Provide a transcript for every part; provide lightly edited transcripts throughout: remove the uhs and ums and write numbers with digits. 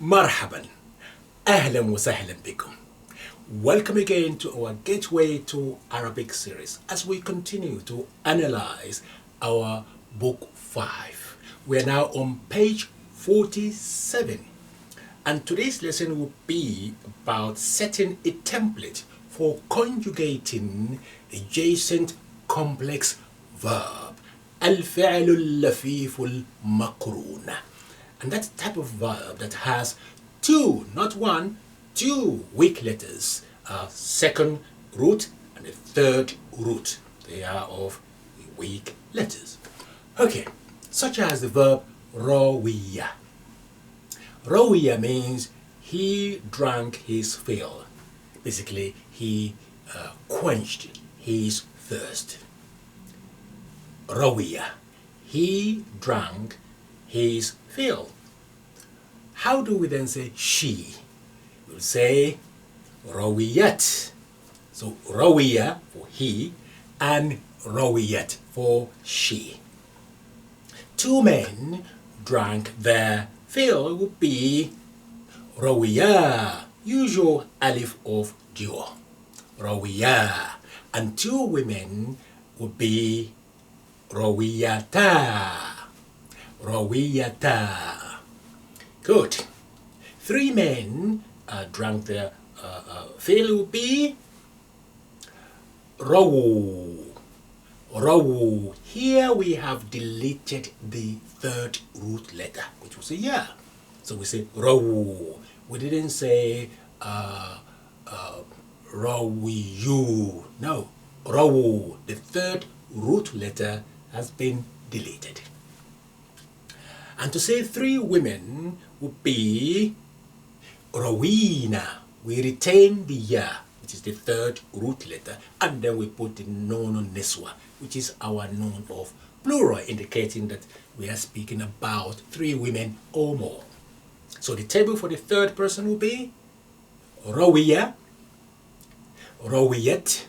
مرحبا أهلا وسهلا بكم. Welcome again to our Gateway to Arabic series as we continue to analyze our book 5. We are now on page 47 and today's lesson will be about setting a template for conjugating adjacent complex verb الفعل اللفيف المقرون. And that type of verb that has two, not one, two weak letters, a second root and a third root. They are of weak letters. Okay, such as the verb rawiya. Rawiya means he drank his fill. Basically, he quenched his thirst. Rawiya, he drank his fill. How do we then say she? We'll say rawiyat. So rawiya for he and rawiyat for she. Two men drank their fill would be rawiya, usual alif of duo. Rawiya. And two women would be rawiyata. Rawiyata. Good. Three men drank their fill would be rawu. Rawu. Here we have deleted the third root letter, which was a ya. So we say rawu. We didn't say rawiyu. No. Rawu. The third root letter has been deleted. And to say three women would be rawina. We retain the ya, which is the third root letter, and then we put the noun niswa, which is our noun of plural, indicating that we are speaking about three women or more. So the table for the third person will be rawiya, rawiyat,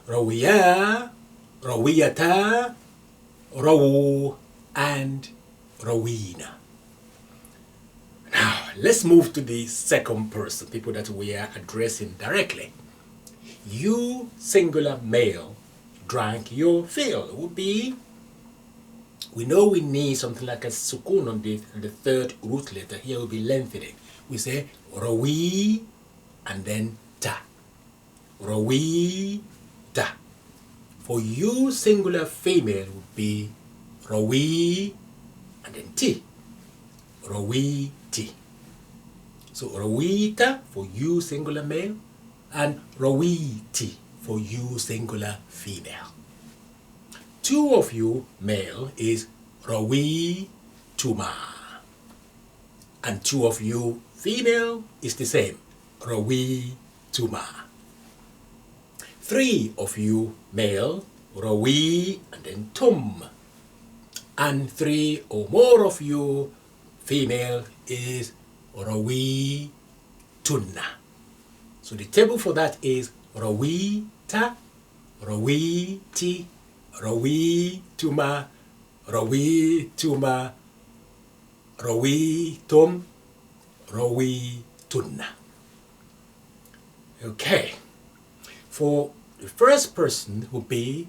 rawiya, rawiyata, rawu, and rawina. Now, let's move to the second person, people that we are addressing directly. You, singular male, drank your fill. It would be, we know we need something like a sukun on the third root letter. Here will be lengthening. We say rawi and then ta. Rawi ta. For you, singular female, would be rawi and then ti. Rawi ti. So rawita for you, singular male, and rawiti for you, singular female. Two of you, male, is rawituma. And two of you, female, is the same, rawituma. Three of you, male, rawi and then tum. And three or more of you, female, is rawi tunna. So the table for that is rawita, rawiti, rawituma, rawituma, rawitum, rawitunna. Okay. For the first person would be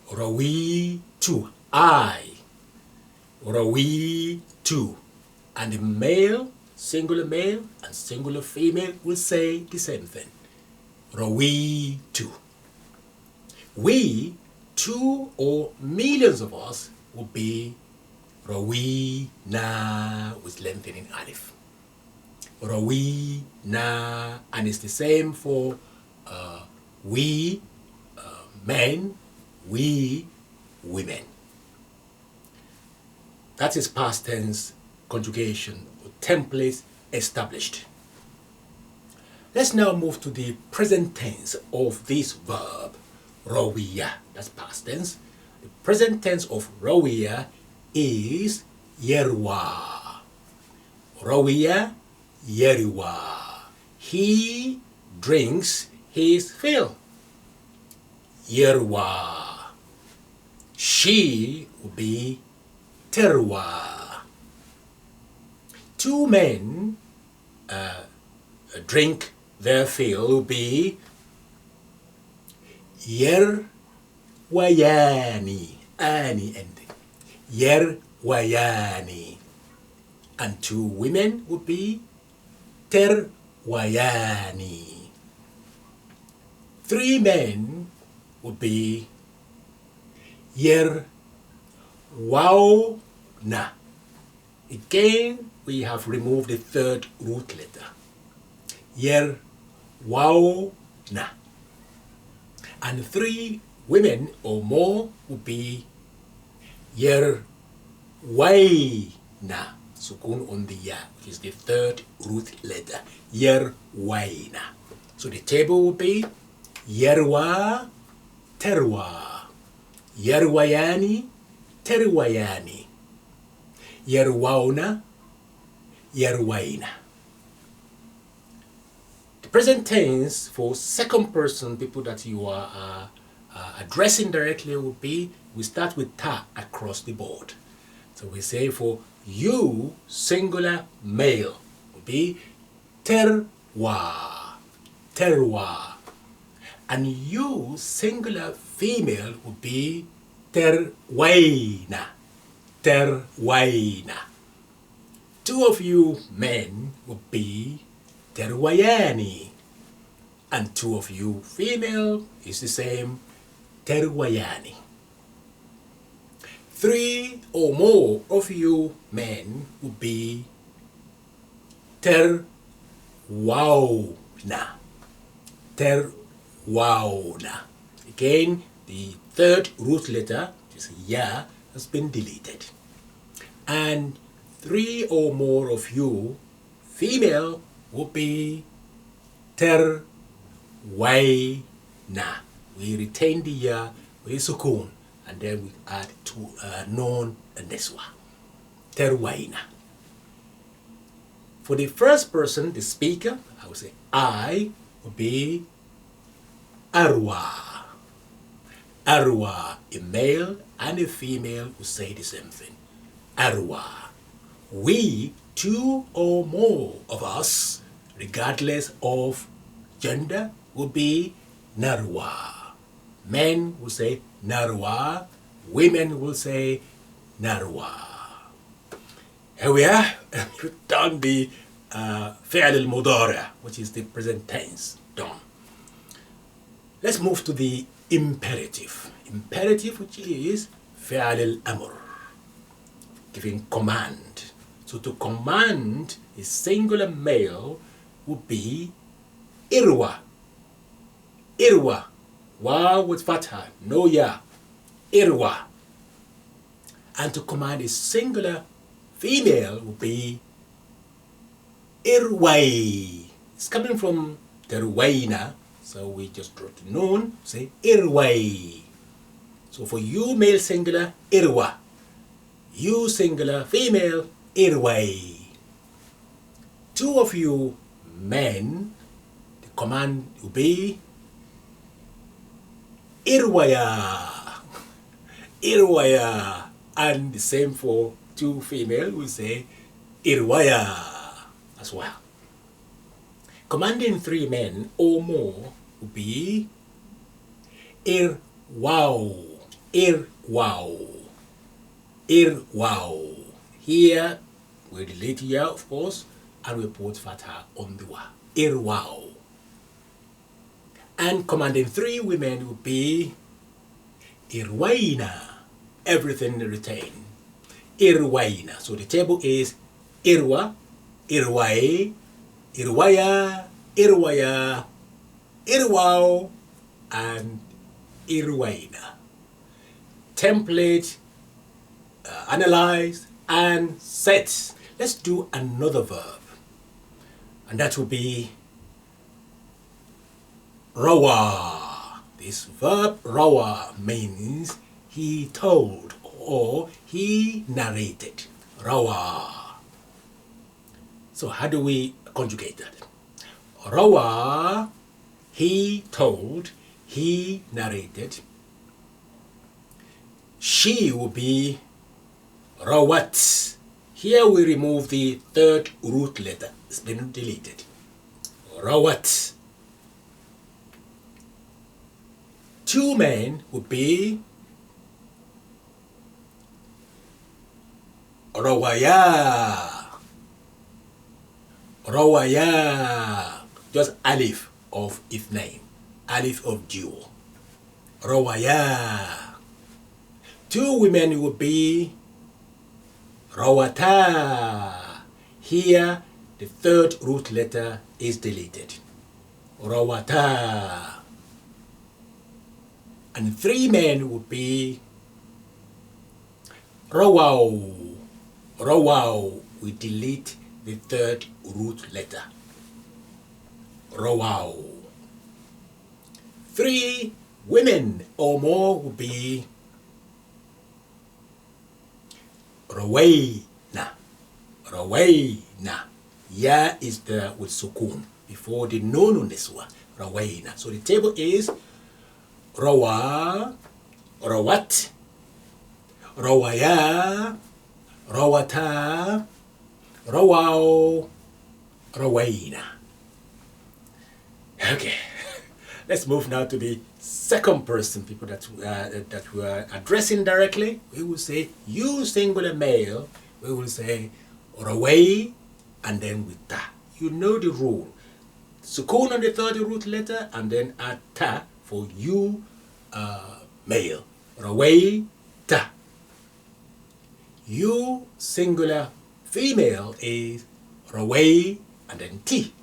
rawitu, I. Rawitu. And the male, singular male and singular female will say the same thing. Rawitu. We, two or millions of us, will be rawina with lengthening alif. Rawina, and it's the same for we men, we women. That is past tense conjugation or template established. Let's now move to the present tense of this verb, rawiya. That's past tense. The present tense of rawiya is yerwa. Rawiya, yerwa. He drinks his fill. Yerwa. She will be terwa. two men drink their fill will be yer wayani, ani ending. Yer wayani. And two women would be ter wayani. Three men would be yer wow na. Again, we have removed the third root letter. Yer wow na. And three women or more would be yer way na. Sukun on the ya, which is the third root letter. Yer way na. So the table would be yerwa terwa. Yerwayani terwayani. Yerwauna yerwaina. The present tense for second person people that you are addressing directly would be, we start with ta across the board. So we say for you, singular male, would be terwa, terwa. And you, singular female, would be terwaina, terwaina. Two of you men would be terwayani. And two of you female is the same, terwayani. Three or more of you men would be terwauna, terwauna. Again, the third root letter, which is ya, has been deleted. And three or more of you female would be terwaina. We retain the ya with sukun, and then we add to non neswa. Terwaina. For the first person, the speaker, I would say I would be arwa. Arwa. A male and a female will say the same thing. Arwa. We, two or more of us, regardless of gender, will be narwa. Men will say narwa. Women will say narwa. Here we are. We've done the fi'l al-mudari', which is the present tense. Done. Let's move to the imperative. Imperative, which is fi'l al-amr, giving command. So to command a singular male would be irwa. Irwa. Wa with fatha, no ya. Irwa. And to command a singular female would be irway. It's coming from terwaina, so we just draw the noon, say irway. So for you male singular, irwa. You singular female, irway. Two of you men, the command will be irwaya. Irwaya. And the same for two female, we say irwaya as well. Commanding three men or more would be irwaw. Irwaw. Irwaw. Here we delete ya, of course, and we put fatha on the wa. Irwaw. And commanding three women would be irwaina. Everything retained. Irwaina. So the table is irwa, irwae, irwaya, irwaya, irwaw, and irwaina. Template, analyze, and set. Let's do another verb. And that will be rawa. This verb rawa means he told or he narrated. Rawa. So how do we conjugate that? Rawa, he told, he narrated. She will be rawat. Here we remove the third root letter. It's been deleted. Rawat. Two men would be rawaya. Rawaya. Just alif of its name. Alif of dual. Rawaya. Two women would be rawata. Here the third root letter is deleted. Rawata. And three men would be rawaw. Rawaw. We delete the third root letter. Rawaw. Three women or more would be rawayna. Rawayna. Ya is there with sukun before the nun on this one. Rawayna. So the table is rawa, rawat, rawaya, rawata, rawaw, rawayna. Okay, let's move now to the second person, people that we are addressing directly. We will say you singular male. We will say raway and then with ta. You know the rule. Sukun on the third root letter and then add ta for you male. Raway ta. You singular female is raway and then t.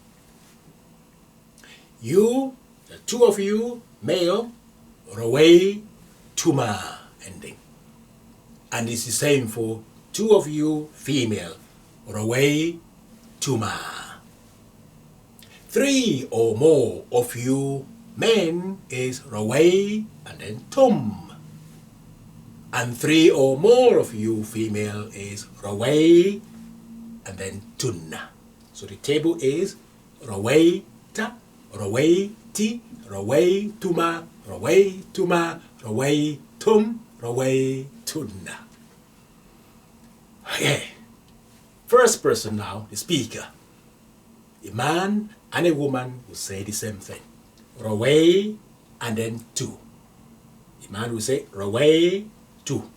You, the two of you male, raway tuma ending. And it's the same for two of you female, raway tuma. Three or more of you men is raway and then tum. And three or more of you female is raway and then tunna. So the table is raway ta, raway ti, raway tuma, raway tuma, raway tum, raway tunna. Okay. First person now, the speaker. A man and a woman will say the same thing. Raway and then two. A man will say raway two.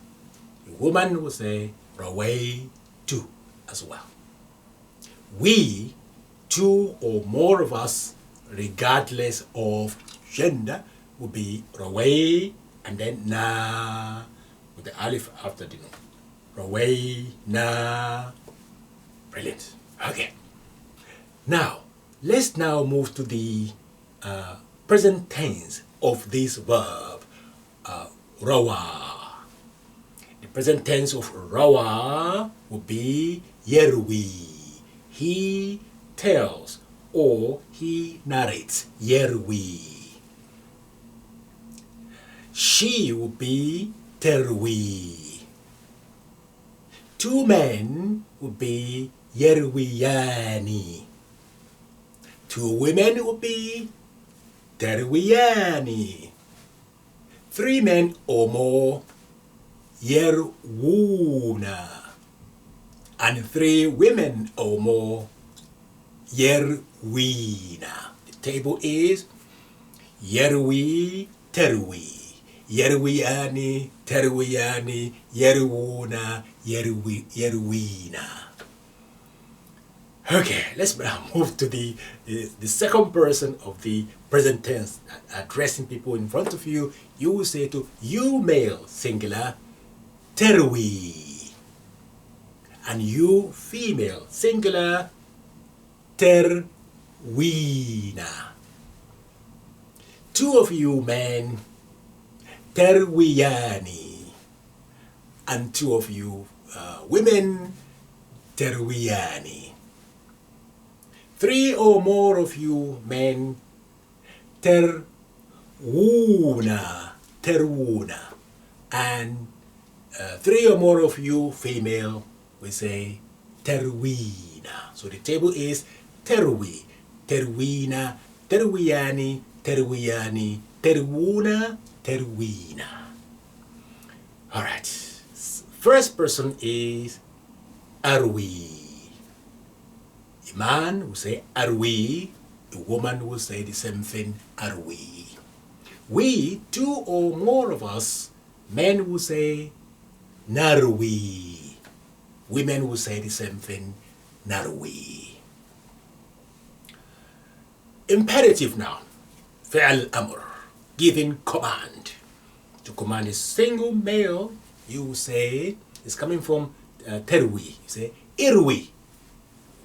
A woman will say raway two as well. We, two or more of us, regardless of gender, will be raway and then na with the alif after the nun. Raway na. Brilliant. Okay. Now, let's now move to the present tense of this verb, rawa. The present tense of rawa would be yerwi. He tells or he narrates. Yerwi. She would be terwi. Two men would be yerwiyani. Two women would be terwiyani. Three men or more, yerwuna. And three women or more, yerwina. The table is yerwi, terwi. Yerwiyani, terwiyani, yerwuna, yerwina. Okay, let's now move to the second person of the present tense, addressing people in front of you. You will say to you male singular, terwi. And you female singular, terwina. Two of you men, terwiyani. And two of you women, terwiyani. Three or more of you men, terwuna, terwuna. And three or more of you female, we say terwina. So the table is terwi, terwina, terwiyani, terwiyani, terwuna, terwina. All right. First person is أروي. A man will say أروي. A woman will say the same thing, أروي. We, two or more of us, men will say نروي. Women will say the same thing, نروي. Imperative now, فعل أمر, giving command. To command a single male, you say, it's coming from تروي. You say إروي.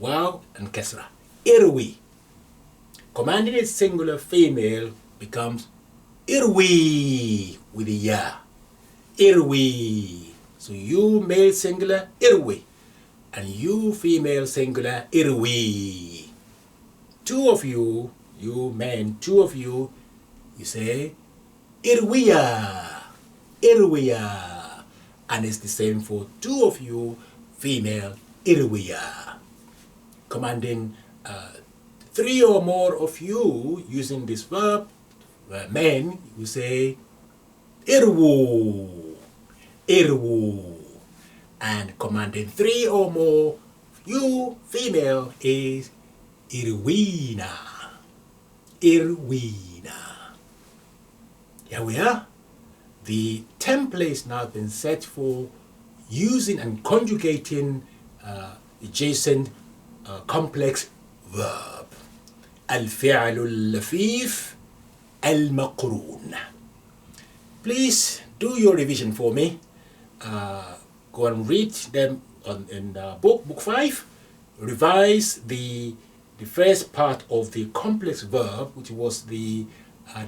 Wow and كسرة. إروي. Commanding a singular female becomes إروي with a ya. إروي. So you male singular, إروي. And you female singular, إروي. Two of you, you men, two of you, you say إروية. إروية. And it's the same for two of you, female, إروية. Commanding three or more of you using this verb, men, you say إرو. إرو. And commanding three or more of you, female, is إروينا. إروينا. Here we are. The template's now been set for using and conjugating adjacent complex verb. الفعل اللفيف المقرون. Please do your revision for me. Go and read them in book 5. Revise the first part of the complex verb, which was the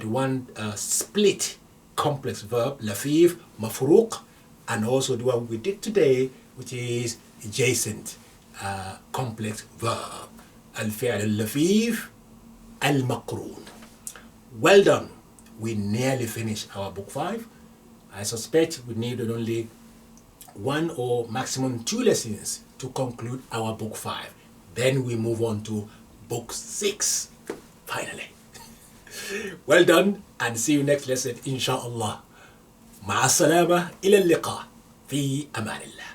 one split complex verb, lafif, mafruq, and also the one we did today, which is adjacent complex verb, الفعل اللفيف المقرون. Well done. We nearly finished our book 5. I suspect we needed only 1 or maximum 2 lessons to conclude our book 5. Then we move on to book 6, finally. Well done, and see you next lesson, inshallah. مع السلامة إلى اللقاء في أمان الله.